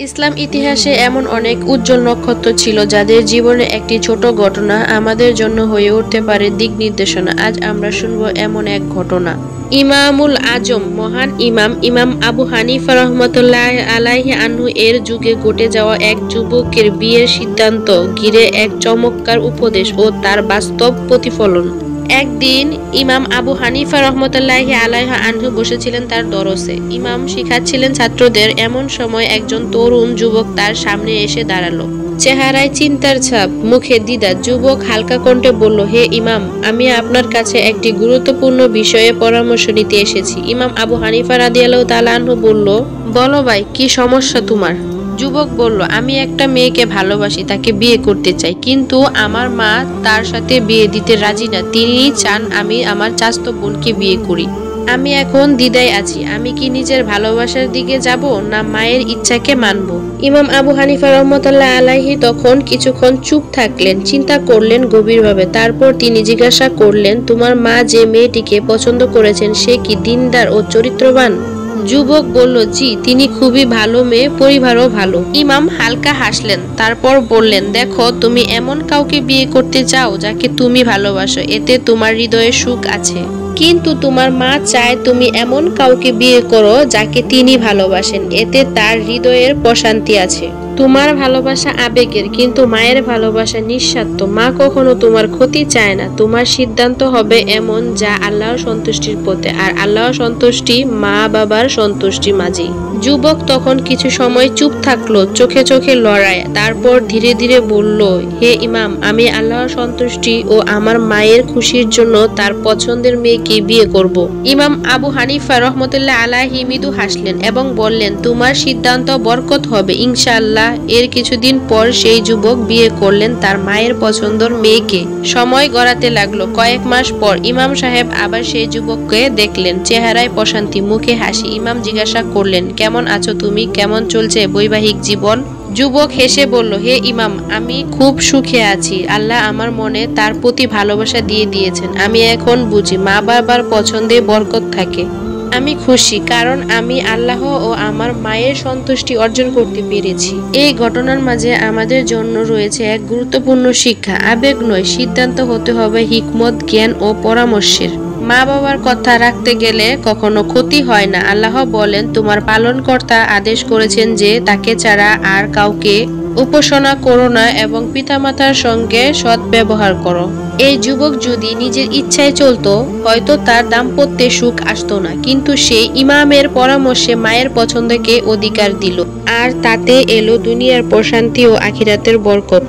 ইসলাম ইতিহাসে এমন অনেক উজ্জ্বল নক্ষত্র ছিল যাদের জীবনে একটি ছোট ঘটনা আমাদের জন্য হয়ে উঠতে পারে দিক নির্দেশনা। আজ আমরা শুনব এমন এক ঘটনা। ইমামুল আজম মহান ইমাম আবু হানিফা রহমতুল্লাহ আলাইহি আনহু এর যুগে ঘটে যাওয়া এক যুবকের বিয়ের সিদ্ধান্ত ঘিরে এক চমৎকার উপদেশ ও তার বাস্তব প্রতিফলন। একদিন ইমাম আবু হানিফা রহমতুল্লাহি আলাইহি আনহু বসেছিলেন তার দরসে। ইমাম শিখাচ্ছিলেন ছাত্রদের। এমন সময় একজন তরুণ যুবক তার সামনে এসে দাঁড়ালো। চেহারায় চিন্তার ছাপ, মুখে দ্বিধা। যুবক হালকা কণ্ঠে বলল, হে ইমাম, আমি আপনার কাছে একটি গুরুত্বপূর্ণ বিষয়ে পরামর্শ নিতে এসেছি। ইমাম আবু হানিফা রাদিয়াল্লাহু তাআলা আনহু বলল, বলো ভাই, কি সমস্যা তোমার? যুবক বলল, আমি একটা মেয়েকে ভালোবাসি, তাকে বিয়ে করতে চাই, কিন্তু আমার মা তার সাথে বিয়ে দিতে রাজি না। তিনি চান আমি আমার চাচাতো বোনকে বিয়ে করি। আমি এখন দ্বিধায় আছি, আমি কি নিজের ভালোবাসার দিকে যাব না মায়ের ইচ্ছাকে মানব? ইমাম আবু হানিফা রহমতুল্লাহ আলাইহি তখন কিছুক্ষণ চুপ থাকলেন, চিন্তা করলেন গভীরভাবে। তারপর তিনি জিজ্ঞাসা করলেন, তোমার মা যে মেয়েটিকে পছন্দ করেছেন সে কি দিনদার ও চরিত্রবান? যুবক বলল, জি, তিনি খুবই ভালো মেয়ে, পরিবারও ভালো। ইমাম হালকা হাসলেন, তারপর বললেন, দেখো, তুমি এমন কাউকে বিয়ে করতে চাও যাকে তুমি ভালোবাসো, এতে তোমার হৃদয়ে সুখ আছে। কিন্তু তোমার মা চায় তুমি এমন কাউকে বিয়ে করো যাকে তিনি ভালোবাসেন, এতে তার হৃদয়ের প্রশান্তি আছে। তোমার ভালোবাসা আবেগের, কিন্তু মায়ের ভালোবাসা নিঃস্বার্থ। মা কখনো তোমার ক্ষতি চায় না। তোমার সিদ্ধান্ত হবে এমন যা আল্লাহর সন্তুষ্টির পথে, আর আল্লাহর সন্তুষ্টি মা বাবার সন্তুষ্টি মাঝেই। যুবক তখন কিছু সময় চুপ থাকলো, চোখে চোখে লড়াই। তারপর ধীরে ধীরে বলল, হে ইমাম, আমি আল্লাহর সন্তুষ্টি ও আমার মায়ের খুশির জন্য তার পছন্দের মেয়েকে বিয়ে করব। ইমাম আবু হানিফা রহমতুল্লাহ আলাইহি মৃদু হাসলেন এবং বললেন, তোমার সিদ্ধান্ত বরকত হবে ইনশাআল্লাহ। এর কিছুদিন পর সেই যুবক বিয়ে করলেন তার মায়ের পছন্দের মেয়েকে। সময় গড়াতে লাগলো। কয়েক মাস পর ইমাম সাহেব আবার সেই যুবককে দেখলেন। চেহারায় প্রশান্তি, মুখে হাসি। ইমাম জিজ্ঞাসা করলেন, কেমন আছো তুমি? কেমন চলছে বৈবাহিক জীবন? যুবক হেসে বলল, হে ইমাম, আমি খুব সুখে আছি। আল্লাহ আমার মনে তার প্রতি ভালোবাসা দিয়ে দিয়েছেন। আমি এখন বুঝি মা বাবার পছন্দে বরকত থাকে। আমি খুশি, কারণ আমি আল্লাহ ও আমার মায়ের সন্তুষ্টি অর্জন করতে পেরেছি। এই ঘটনার মাঝে আমাদের জন্য রয়েছে এক গুরুত্বপূর্ণ শিক্ষা। আবেগ নয়, সিদ্ধান্ত হতে হবে হিকমত, জ্ঞান ও পরামর্শের। মা বাবার কথা রাখতে গেলে কখনো ক্ষতি হয় না। আল্লাহ বলেন, তোমার পালনকর্তা আদেশ করেছেন যে তাকে ছাড়া আর কাউকে উপাসনা করো না এবং পিতামাতার সঙ্গে সৎ ব্যবহার করো। এই যুবক যদি নিজের ইচ্ছায় চলতো, হয়তো তার দাম্পত্যে সুখ আসতো না, কিন্তু সেই ইমামের পরামর্শে মায়ের পছন্দকে অধিকার দিল, আর তাতে এলো দুনিয়ার প্রশান্তি ও আখিরাতের বরকত।